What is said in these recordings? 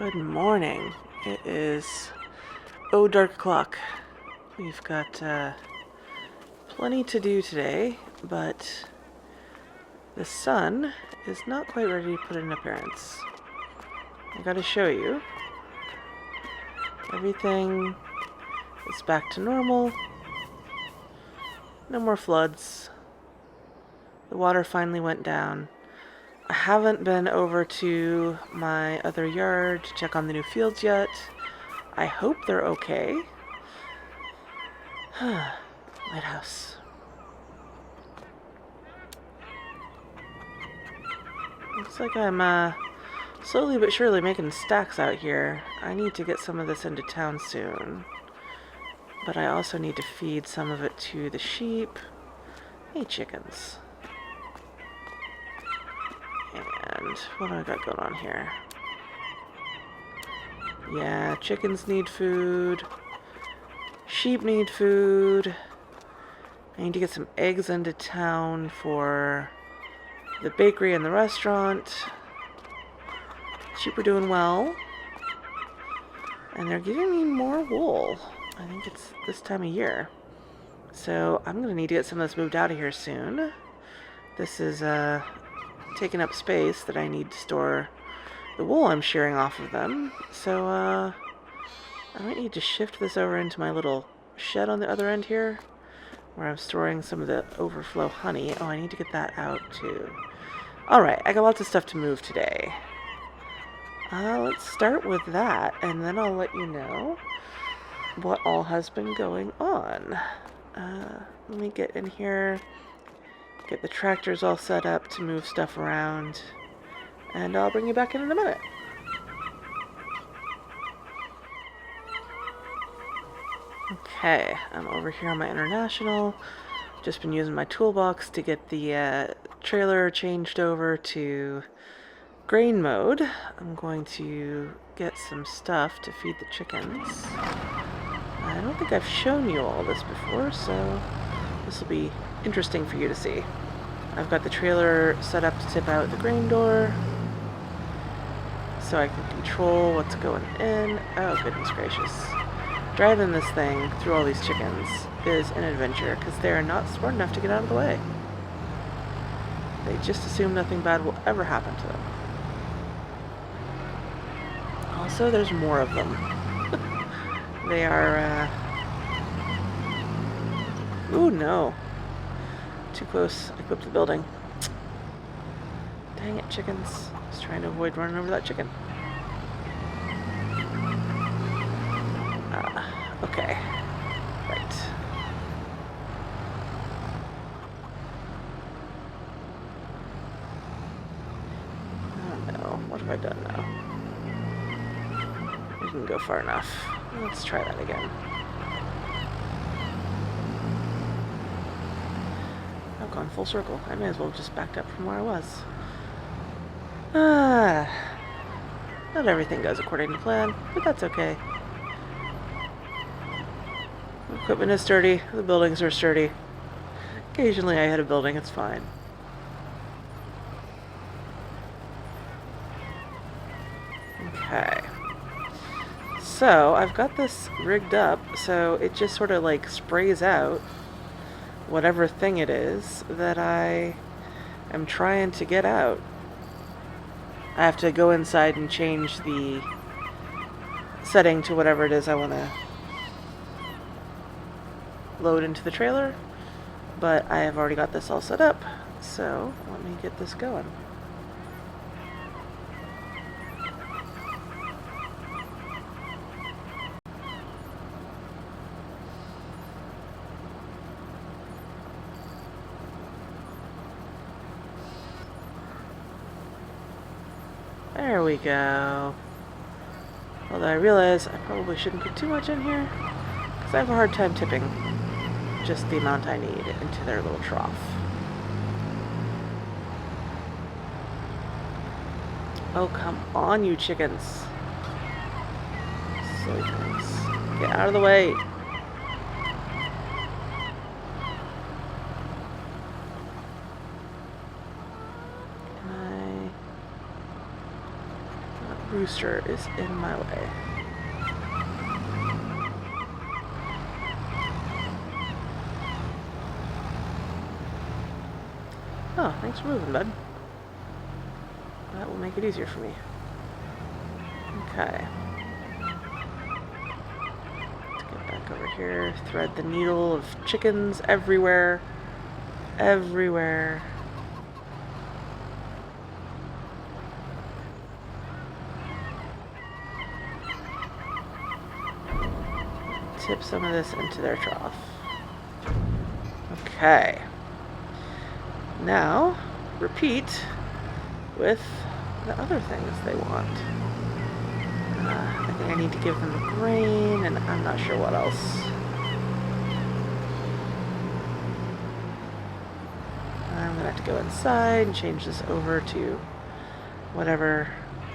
Good morning. It is dark o'clock. We've got plenty to do today, but the sun is not quite ready to put in an appearance. I gotta show you. Everything is back to normal. No more floods. The water finally went down. I haven't been over to my other yard to check on the new fields yet. I hope they're okay. Lighthouse. Looks like I'm slowly but surely making stacks out here. I need to get some of this into town soon. But I also need to feed some of it to the sheep. Hey, chickens. And what do I got going on here? Yeah, chickens need food. Sheep need food. I need to get some eggs into town for the bakery and the restaurant. Sheep are doing well. And they're giving me more wool. I think it's this time of year. So I'm going to need to get some of this moved out of here soon. This is taking up space that I need to store the wool I'm shearing off of them. So I might need to shift this over into my little shed on the other end here, where I'm storing some of the overflow honey. Oh, I need to get that out too. Alright, I got lots of stuff to move today. Let's start with that, and then I'll let you know what all has been going on. Let me get in here, get the tractors all set up to move stuff around, and I'll bring you back in a minute. Okay, I'm over here on my international. Just been using my toolbox to get the trailer changed over to grain mode. I'm going to get some stuff to feed the chickens. I don't think I've shown you all this before, so this will be interesting for you to see. I've got the trailer set up to tip out the grain door, so I can control what's going in. Oh, goodness gracious. Driving this thing through all these chickens is an adventure, because they are not smart enough to get out of the way. They just assume nothing bad will ever happen to them. Also, there's more of them. They are, ooh, no. Too close. I clipped the building. Dang it, chickens. I was trying to avoid running over that chicken. Okay. Right. Oh no. What have I done now? I didn't go far enough. Let's try that again. I've gone full circle. I may as well have just backed up from where I was. Not everything goes according to plan, but that's okay. Equipment is sturdy, the buildings are sturdy. Occasionally I hit a building, it's fine. Okay. So, I've got this rigged up, so it just sort of like sprays out whatever thing it is that I am trying to get out. I have to go inside and change the setting to whatever it is I want to load into the trailer, but I have already got this all set up, so let me get this going. There we go. Although I realize I probably shouldn't put too much in here, because I have a hard time tipping just the amount I need into their little trough. Oh, come on, you chickens. Silly things. Get out of the way. rooster is in my way. Oh, thanks for moving, bud. That will make it easier for me. Okay. Let's get back over here. Thread the needle of chickens everywhere. Everywhere. Tip some of this into their trough. Okay. Now, repeat with the other things they want. I think I need to give them grain, and I'm not sure what else. I'm gonna have to go inside and change this over to whatever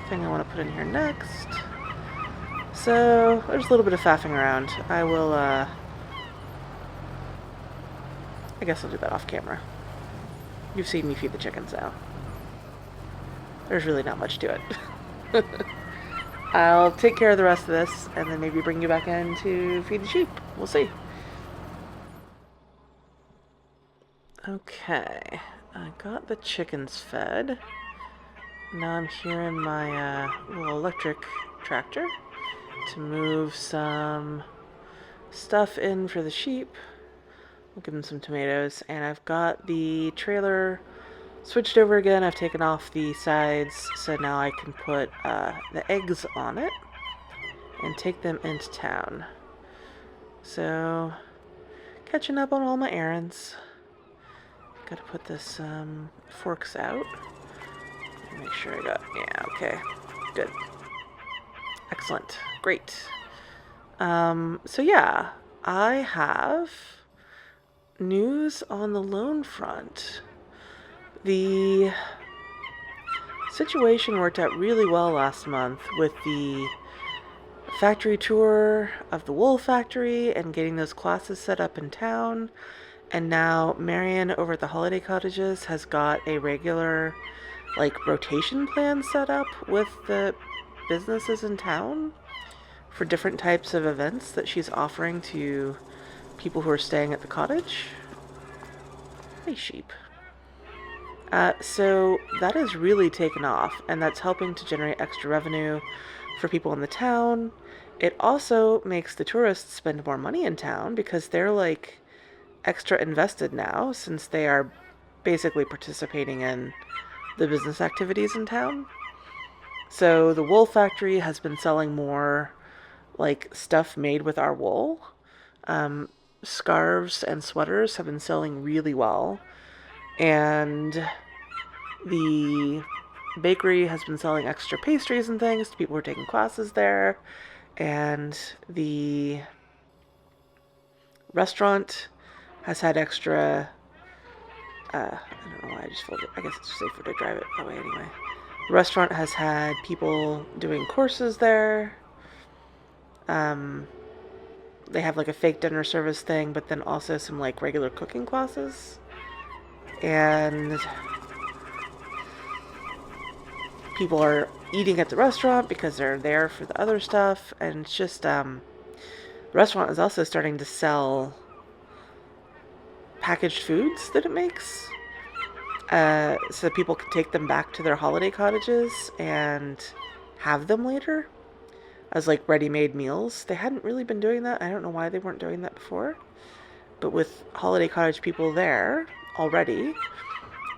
thing I want to put in here next. So, there's a little bit of faffing around. I will, I guess I'll do that off camera. You've seen me feed the chickens now. There's really not much to it. I'll take care of the rest of this, and then maybe bring you back in to feed the sheep. We'll see. Okay, I got the chickens fed. Now I'm here in my little electric tractor to move some stuff in for the sheep. We'll give them some tomatoes, and I've got the trailer switched over again. I've taken off the sides, so now I can put the eggs on it and take them into town. So, catching up on all my errands. Gotta put this forks out. Make sure I got, yeah, okay, good. Excellent, great. So yeah, I have news on the loan front. The situation worked out really well last month with the factory tour of the wool factory and getting those classes set up in town. And now Marion over at the Holiday Cottages has got a regular, like, rotation plan set up with the businesses in town for different types of events that she's offering to people who are staying at the cottage. Hey, sheep. So that has really taken off, and that's helping to generate extra revenue for people in the town. It also makes the tourists spend more money in town because they're, like, extra invested now since they are basically participating in the business activities in town. So the wool factory has been selling more, like, stuff made with our wool. Scarves and sweaters have been selling really well. And the bakery has been selling extra pastries and things to people who are taking classes there. And the restaurant has had extra, I don't know why I just folded it. I guess it's safer to drive it that way anyway. The restaurant has had people doing courses there. They have like a fake dinner service thing, but then also some like regular cooking classes. And people are eating at the restaurant because they're there for the other stuff. And it's just, the restaurant is also starting to sell packaged foods that it makes. So people can take them back to their holiday cottages and have them later as like ready-made meals. They hadn't really been doing that. I don't know why they weren't doing that before. But with holiday cottage people there already,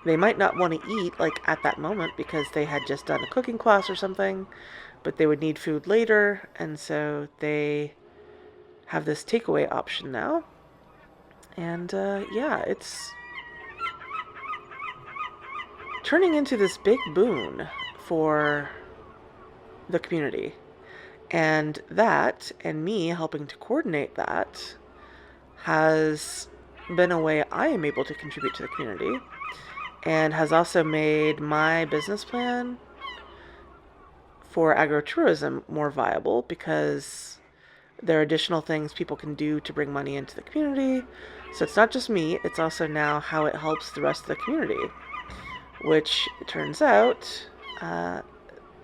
they might not want to eat like at that moment because they had just done a cooking class or something, but they would need food later, and so they have this takeaway option now. And yeah, it's turning into this big boon for the community. And that, and me helping to coordinate that, has been a way I am able to contribute to the community, and has also made my business plan for agritourism more viable because there are additional things people can do to bring money into the community. So it's not just me, it's also now how it helps the rest of the community, which it turns out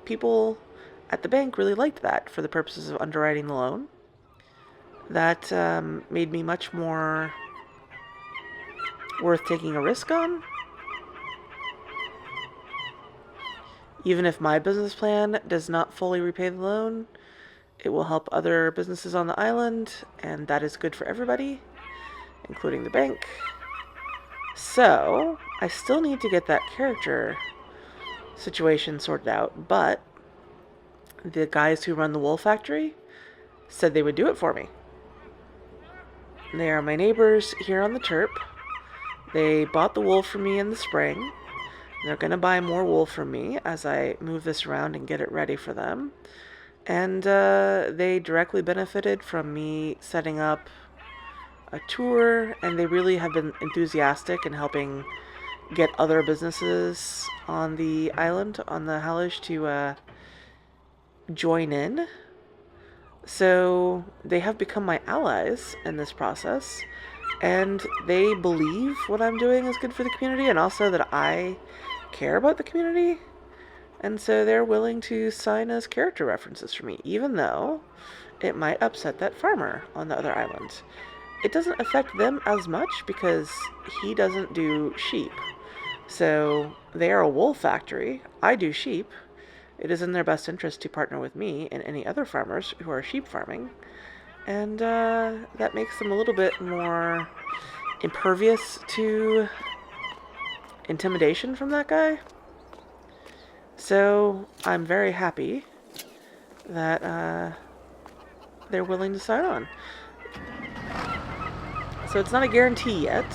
people at the bank really liked that for the purposes of underwriting the loan. That made me much more worth taking a risk on. Even if my business plan does not fully repay the loan, it will help other businesses on the island, and that is good for everybody, including the bank. So, I still need to get that character situation sorted out, but the guys who run the wool factory said they would do it for me. They are my neighbors here on the Terp. They bought the wool from me in the spring. They're going to buy more wool from me as I move this around and get it ready for them. And they directly benefited from me setting up a tour, and they really have been enthusiastic in helping get other businesses on the island, on the Hallig, to join in. So they have become my allies in this process, and they believe what I'm doing is good for the community, and also that I care about the community. And so they're willing to sign as character references for me, even though it might upset that farmer on the other island. It doesn't affect them as much because he doesn't do sheep. So they are a wool factory. I do sheep. It is in their best interest to partner with me and any other farmers who are sheep farming. And that makes them a little bit more impervious to intimidation from that guy. So I'm very happy that they're willing to sign on. So it's not a guarantee yet.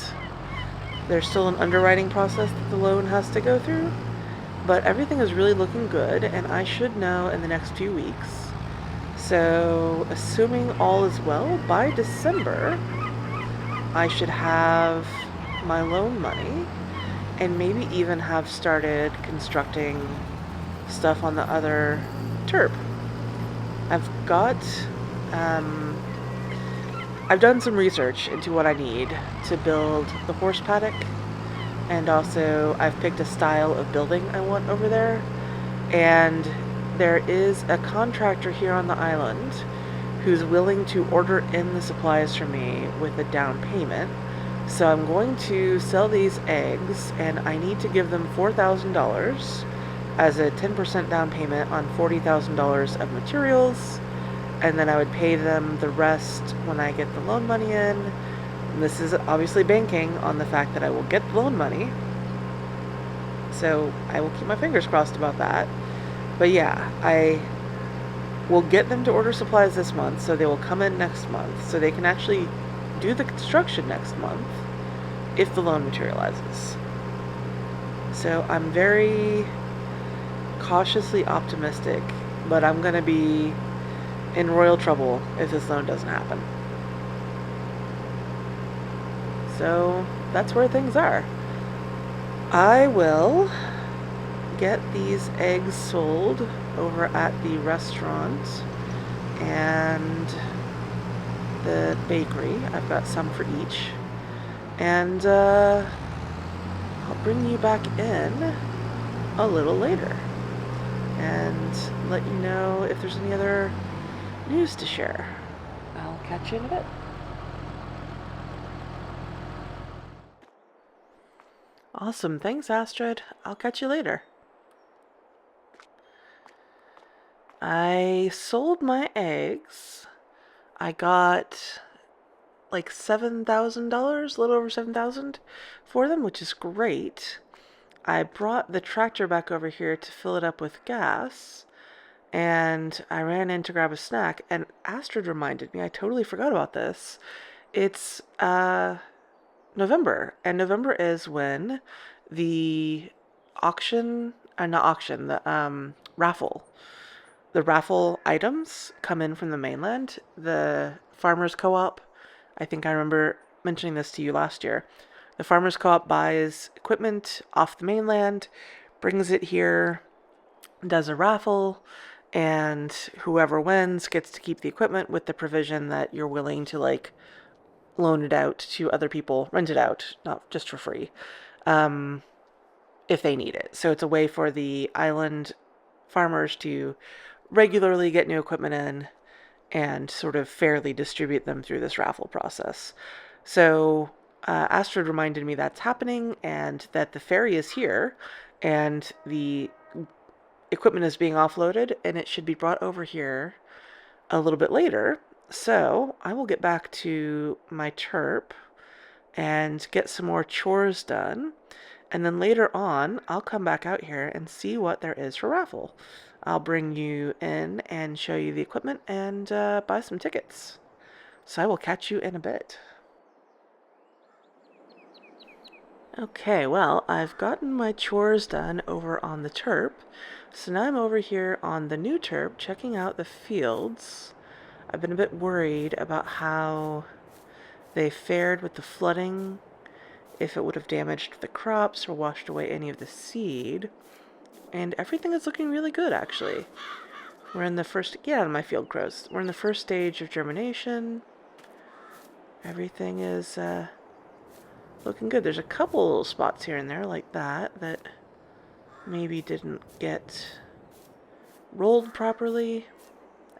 There's still an underwriting process that the loan has to go through, but everything is really looking good, and I should know in the next few weeks. So assuming all is well, by December, I should have my loan money and maybe even have started constructing stuff on the other Terp. I've done some research into what I need to build the horse paddock, and also I've picked a style of building I want over there, and there is a contractor here on the island who's willing to order in the supplies for me with a down payment. So I'm going to sell these eggs, and I need to give them $4,000 as a 10% down payment on $40,000 of materials, and then I would pay them the rest when I get the loan money in. And this is obviously banking on the fact that I will get the loan money, so I will keep my fingers crossed about that. But yeah, I will get them to order supplies this month, so they will come in next month, so they can actually do the construction next month if the loan materializes. So I'm very cautiously optimistic, but I'm going to be in royal trouble if this loan doesn't happen. So that's where things are. I will get these eggs sold over at the restaurant and the bakery. I've got some for each. And I'll bring you back in a little later and let you know if there's any other news to share. I'll catch you in a bit. Awesome. Thanks, Astrid. I'll catch you later. I sold my eggs. I got like $7,000, a little over $7,000 for them, which is great. I brought the tractor back over here to fill it up with gas, and I ran in to grab a snack, and Astrid reminded me, I totally forgot about this. It's November, and November is when the raffle. The raffle items come in from the mainland. The farmers co-op, I think I remember mentioning this to you last year. The farmers co-op buys equipment off the mainland, brings it here, does a raffle, and whoever wins gets to keep the equipment with the provision that you're willing to like loan it out to other people, rent it out, not just for free, if they need it. So it's a way for the island farmers to regularly get new equipment in and sort of fairly distribute them through this raffle process. So Astrid reminded me that's happening and that the ferry is here and the equipment is being offloaded and it should be brought over here a little bit later. So I will get back to my terp and get some more chores done. And then later on, I'll come back out here and see what there is for raffle. I'll bring you in and show you the equipment and buy some tickets. So I will catch you in a bit. Okay, well, I've gotten my chores done over on the terp. So now I'm over here on the new terp checking out the fields. I've been a bit worried about how they fared with the flooding, if it would have damaged the crops or washed away any of the seed. And everything is looking really good, actually. We're in the first... Get out of my field, crows. We're in the first stage of germination. Everything is looking good. There's a couple little spots here and there like that maybe didn't get rolled properly.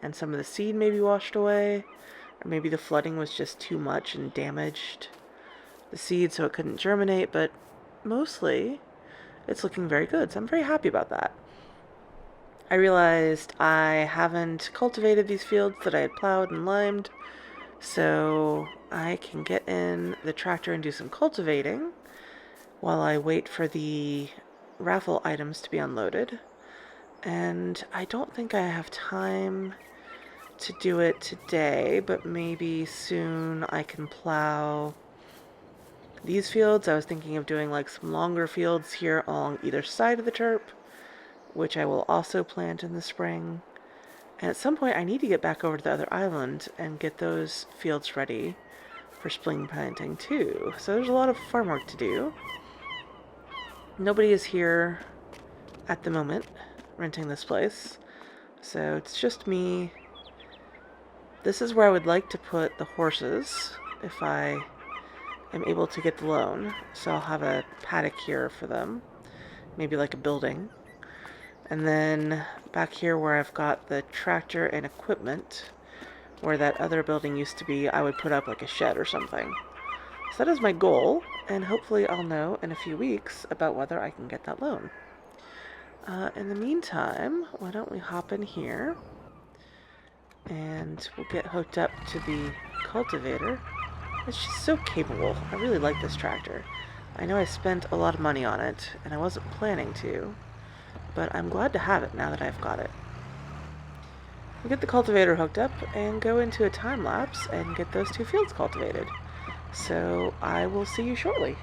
And some of the seed maybe washed away. Or maybe the flooding was just too much and damaged the seed so it couldn't germinate. But mostly it's looking very good, so I'm very happy about that. I realized I haven't cultivated these fields that I had plowed and limed, so I can get in the tractor and do some cultivating while I wait for the raffle items to be unloaded. And I don't think I have time to do it today, but maybe soon I can plow these fields. I was thinking of doing like some longer fields here along either side of the terp, which I will also plant in the spring. And at some point I need to get back over to the other island and get those fields ready for spring planting too. So there's a lot of farm work to do. Nobody is here at the moment renting this place, so it's just me. This is where I would like to put the horses if I am able to get the loan. So I'll have a paddock here for them, maybe like a building. And then back here where I've got the tractor and equipment, where that other building used to be, I would put up like a shed or something. So that is my goal, and hopefully I'll know in a few weeks about whether I can get that loan. In the meantime, why don't we hop in here and we'll get hooked up to the cultivator. It's just so capable. I really like this tractor. I know I spent a lot of money on it, and I wasn't planning to, but I'm glad to have it now that I've got it. We'll get the cultivator hooked up and go into a time lapse and get those two fields cultivated. So I will see you shortly.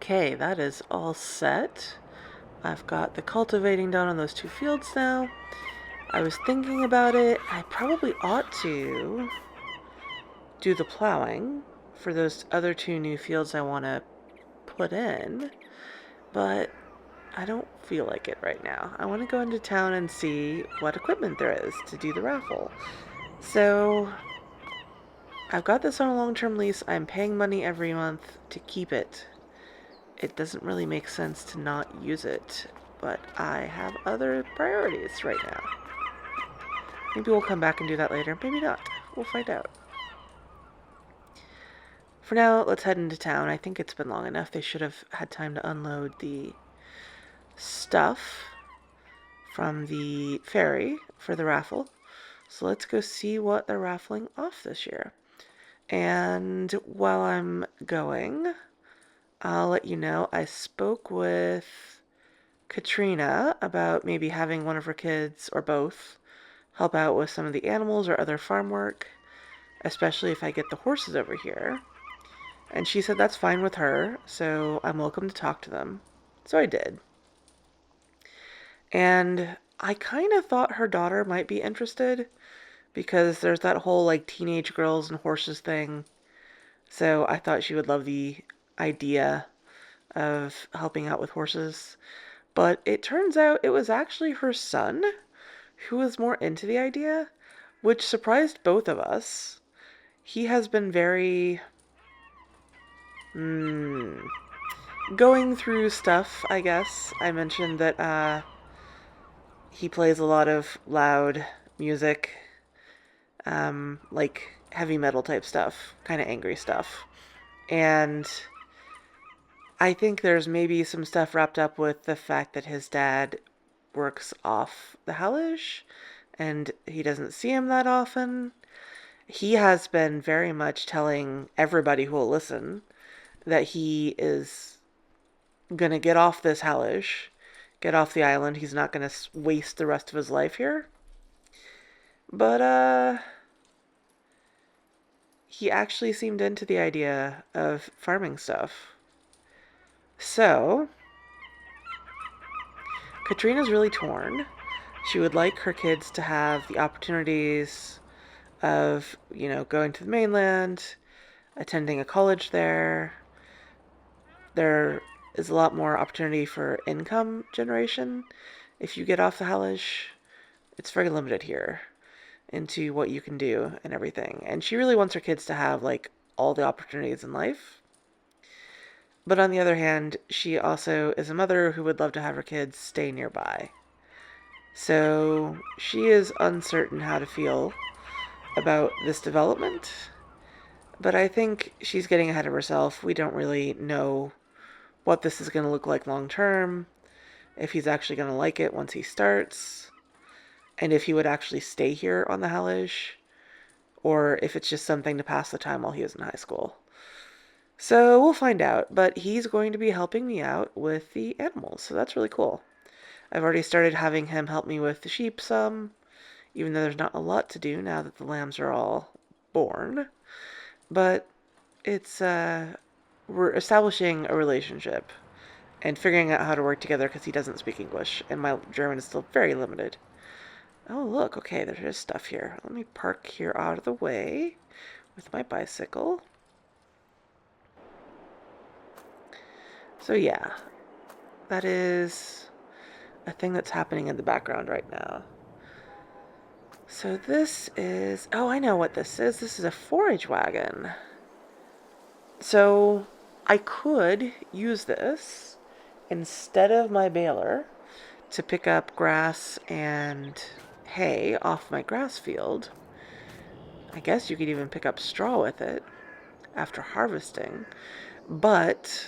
Okay, that is all set. I've got the cultivating done on those 2 fields now. I was thinking about it. I probably ought to do the plowing for those other 2 new fields I want to put in, but I don't feel like it right now. I want to go into town and see what equipment there is to do the raffle. So I've got this on a long-term lease. I'm paying money every month to keep it. It doesn't really make sense to not use it, but I have other priorities right now. Maybe we'll come back and do that later. Maybe not. We'll find out. For now, let's head into town. I think it's been long enough. They should have had time to unload the stuff from the ferry for the raffle. So let's go see what they're raffling off this year. And while I'm going, I'll let you know, I spoke with Katrina about maybe having one of her kids, or both, help out with some of the animals or other farm work, especially if I get the horses over here. And she said that's fine with her, so I'm welcome to talk to them. So I did. And I kind of thought her daughter might be interested, because there's that whole, like, teenage girls and horses thing. So I thought she would love the idea of helping out with horses. But it turns out it was actually her son who was more into the idea, which surprised both of us. He has been very going through stuff, I guess. I mentioned that he plays a lot of loud music, like heavy metal type stuff, kind of angry stuff. And I think there's maybe some stuff wrapped up with the fact that his dad works off the Hallig, and he doesn't see him that often. He has been very much telling everybody who will listen that he is going to get off this Hallig, get off the island. He's not going to waste the rest of his life here. But, he actually seemed into the idea of farming stuff. So, Katrina's really torn. She would like her kids to have the opportunities of, going to the mainland, attending a college there. There is a lot more opportunity for income generation if you get off the Hallig. It's very limited here into what you can do and everything. And she really wants her kids to have, like, all the opportunities in life. But on the other hand, she also is a mother who would love to have her kids stay nearby. So she is uncertain how to feel about this development. But I think she's getting ahead of herself. We don't really know what this is going to look like long term. if he's actually going to like it once he starts, and if he would actually stay here on the Hallig, or if it's just something to pass the time while he was in high school. So we'll find out, but he's going to be helping me out with the animals, so that's really cool. I've already started having him help me with the sheep some, even though there's not a lot to do now that the lambs are all born. But it's, we're establishing a relationship and figuring out how to work together because he doesn't speak English, and my German is still very limited. Oh, look, okay, there's just stuff here. Let me park here out of the way with my bicycle. So yeah, that is a thing that's happening in the background right now. So this is, oh, I know what this is. This is a forage wagon. So I could use this instead of my baler to pick up grass and hay off my grass field. I guess you could even pick up straw with it after harvesting, but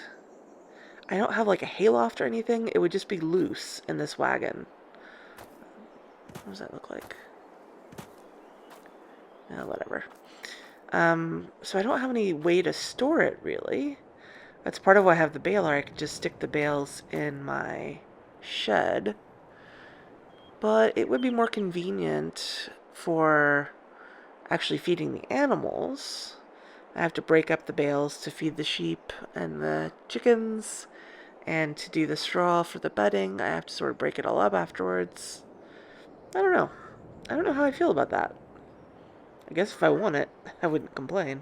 I don't have like a hayloft or anything. It would just be loose in this wagon. What does that look like? Whatever. So I don't have any way to store it, really. That's part of why I have the baler. I could just stick the bales in my shed. But it would be more convenient for actually feeding the animals. I have to break up the bales to feed the sheep and the chickens, and to do the straw for the bedding, I have to sort of break it all up afterwards. I don't know. I don't know how I feel about that. I guess if I want it, I wouldn't complain.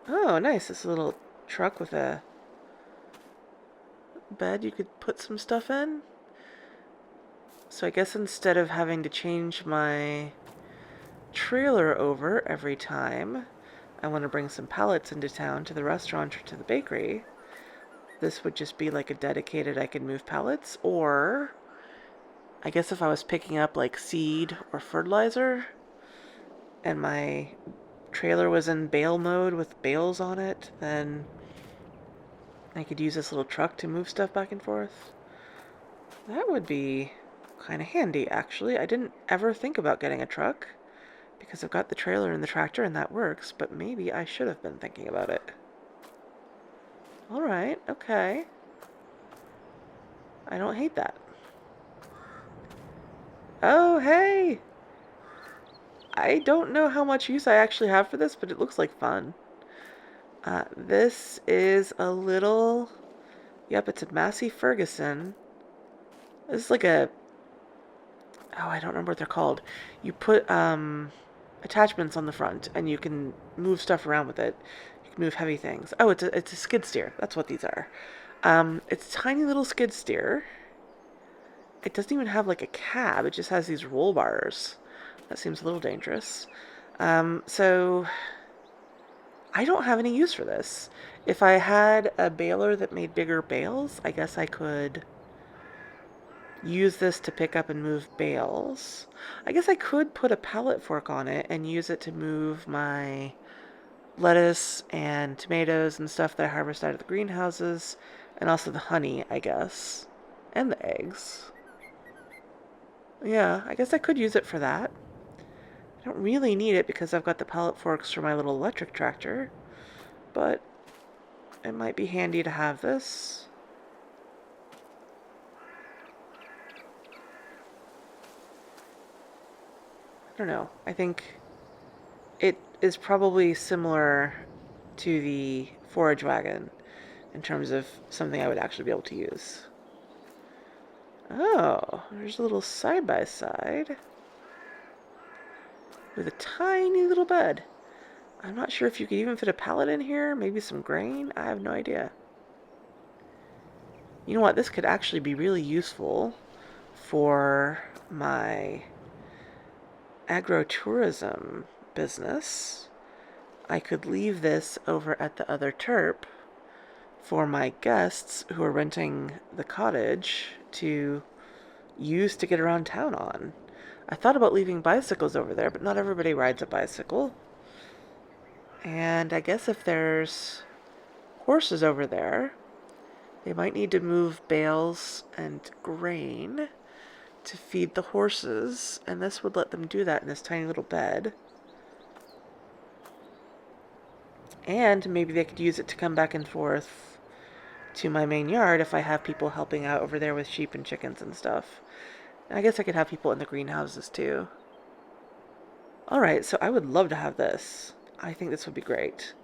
Oh, nice. This little truck with a bed you could put some stuff in. So I guess instead of having to change my trailer over every time I want to bring some pallets into town to the restaurant or to the bakery, this would just be like a dedicated, I can move pallets. Or I guess if I was picking up like seed or fertilizer and my trailer was in bale mode with bales on it, then I could use this little truck to move stuff back and forth. That would be kind of handy, actually. I didn't ever think about getting a truck because I've got the trailer and the tractor and that works, but maybe I should have been thinking about it. Alright, okay. I don't hate that. Oh, hey! I don't know how much use I actually have for this, but it looks like fun. This is a little... Yep, it's a Massey Ferguson. This is like a... Oh, I don't remember what they're called. You put attachments on the front, and you can move stuff around with it. You can move heavy things. Oh, it's a skid steer. That's what these are. It's a tiny little skid steer. It doesn't even have like a cab. It just has these roll bars. That seems a little dangerous. So I don't have any use for this. If I had a baler that made bigger bales, I guess I could use this to pick up and move bales. I guess I could put a pallet fork on it and use it to move my lettuce and tomatoes and stuff that I harvest out of the greenhouses, and also the honey, I guess, and the eggs. Yeah, I guess I could use it for that. I don't really need it because I've got the pallet forks for my little electric tractor, but it might be handy to have this. I don't know. I think it is probably similar to the forage wagon in terms of something I would actually be able to use. Oh, there's a little side-by-side with a tiny little bed. I'm not sure if you could even fit a pallet in here, maybe some grain. I have no idea. You know what? This could actually be really useful for my agro-tourism business. I could leave this over at the other terp for my guests who are renting the cottage to use to get around town on. I thought about leaving bicycles over there, but not everybody rides a bicycle. And I guess if there's horses over there, They might need to move bales and grain to feed the horses, and this would let them do that in this tiny little bed. And maybe they could use it to come back and forth to my main yard if I have people helping out over there with sheep and chickens and stuff. And I guess I could have people in the greenhouses too. Alright, so I would love to have this. I think this would be great.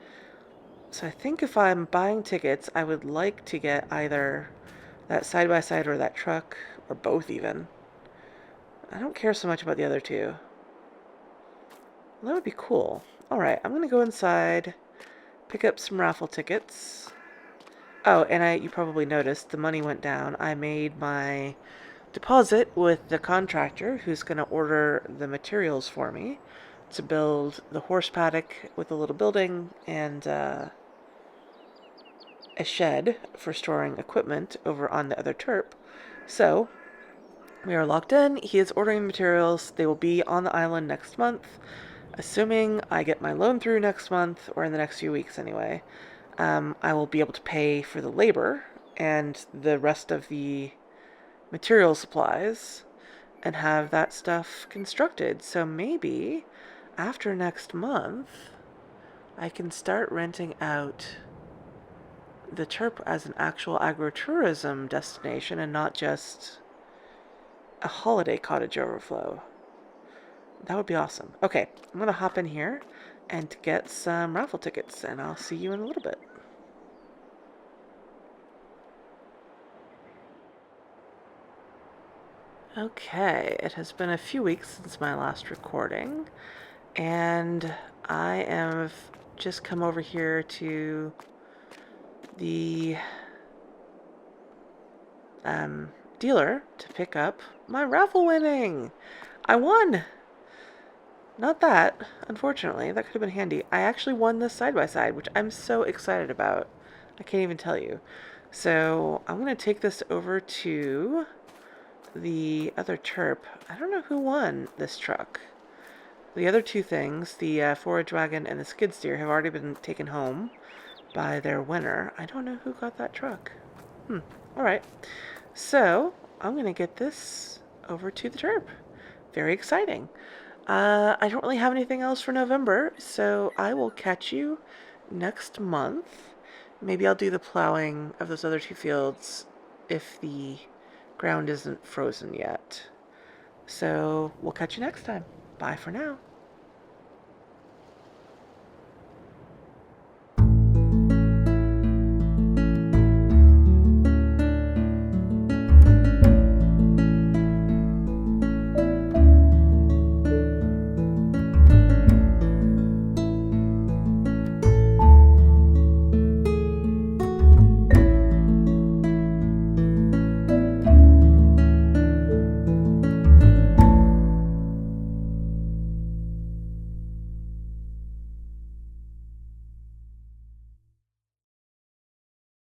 So I think if I'm buying tickets, I would like to get either that side-by-side or that truck, or both even. I don't care so much about the other two. Well, that would be cool. Alright, I'm going to go inside, pick up some raffle tickets. Oh, and you probably noticed the money went down. I made my deposit with the contractor who's going to order the materials for me to build the horse paddock with a little building and a shed for storing equipment over on the other terp. So we are locked in. He is ordering materials. They will be on the island next month, assuming I get my loan through next month or in the next few weeks anyway. I will be able to pay for the labor and the rest of the material supplies and have that stuff constructed. So maybe after next month, I can start renting out the Terp as an actual agritourism destination and not just a holiday cottage overflow. That would be awesome. Okay, I'm going to hop in here and get some raffle tickets, and I'll see you in a little bit. Okay, it has been a few weeks since my last recording, and I have just come over here to the dealer to pick up my raffle winning. I won! Not that, unfortunately. That could have been handy. I actually won this side-by-side, which I'm so excited about. I can't even tell you. So I'm going to take this over to the other terp. I don't know who won this truck. The other two things, the forage wagon and the skid steer, have already been taken home by their winner. I don't know who got that truck. Alright. So I'm going to get this over to the terp. Very exciting. I don't really have anything else for November, so I will catch you next month. Maybe I'll do the plowing of those other two fields if the ground isn't frozen yet. So we'll catch you next time. Bye for now.